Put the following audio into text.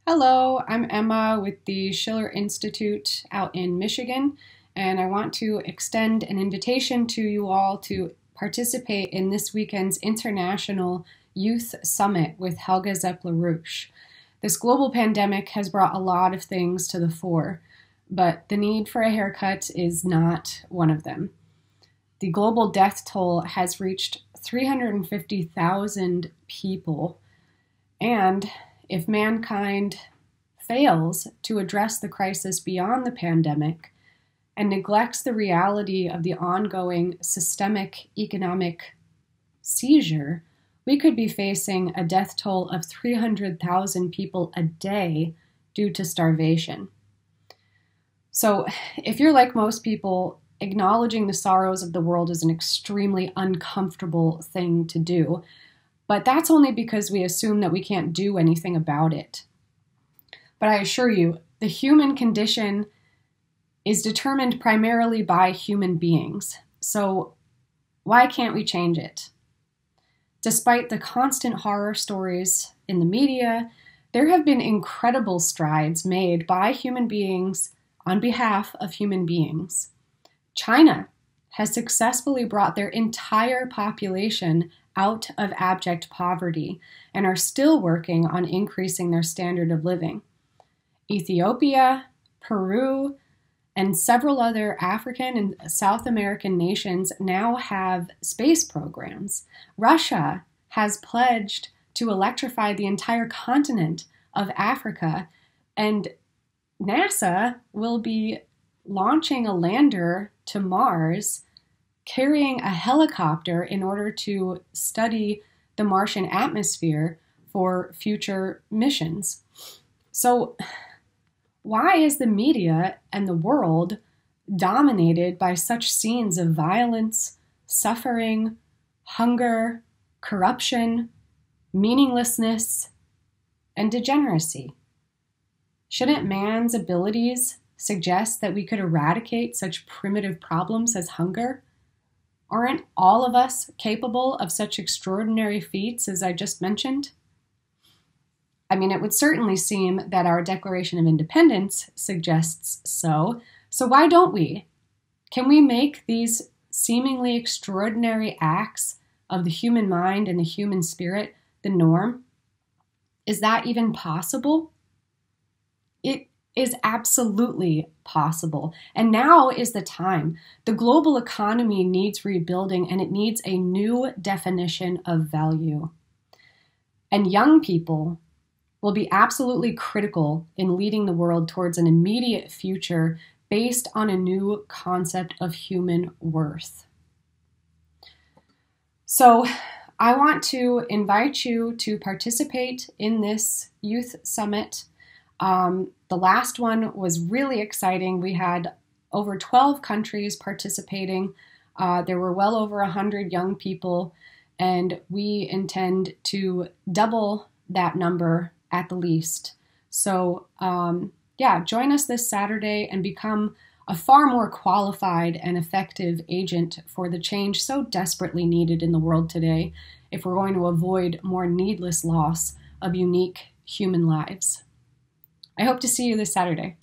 Hello, I'm Emma with the Schiller Institute out in Michigan, and I want to extend an invitation to you all to participate in this weekend's International Youth Summit with Helga Zepp-LaRouche. This global pandemic has brought a lot of things to the fore, but the need for a haircut is not one of them. The global death toll has reached 350,000 people, and if mankind fails to address the crisis beyond the pandemic and neglects the reality of the ongoing systemic economic seizure, we could be facing a death toll of 300,000 people a day due to starvation. So, if you're like most people, acknowledging the sorrows of the world is an extremely uncomfortable thing to do. But that's only because we assume that we can't do anything about it. But I assure you, the human condition is determined primarily by human beings. So why can't we change it? Despite the constant horror stories in the media, there have been incredible strides made by human beings on behalf of human beings. China has successfully brought their entire population out of abject poverty and are still working on increasing their standard of living. Ethiopia, Peru, and several other African and South American nations now have space programs. Russia has pledged to electrify the entire continent of Africa, and NASA will be launching a lander to Mars, carrying a helicopter in order to study the Martian atmosphere for future missions. So, why is the media and the world dominated by such scenes of violence, suffering, hunger, corruption, meaninglessness, and degeneracy? Shouldn't man's abilities suggest that we could eradicate such primitive problems as hunger? Aren't all of us capable of such extraordinary feats as I just mentioned? I mean, it would certainly seem that our Declaration of Independence suggests so. So why don't we? Can we make these seemingly extraordinary acts of the human mind and the human spirit the norm? Is that even possible? It is absolutely possible. And now is the time. The global economy needs rebuilding, and it needs a new definition of value. And young people will be absolutely critical in leading the world towards an immediate future based on a new concept of human worth. So I want to invite you to participate in this youth summit. The last one was really exciting. We had over 12 countries participating. There were well over 100 young people, and we intend to double that number at the least. So, join us this Saturday and become a far more qualified and effective agent for the change so desperately needed in the world today if we're going to avoid more needless loss of unique human lives. I hope to see you this Saturday.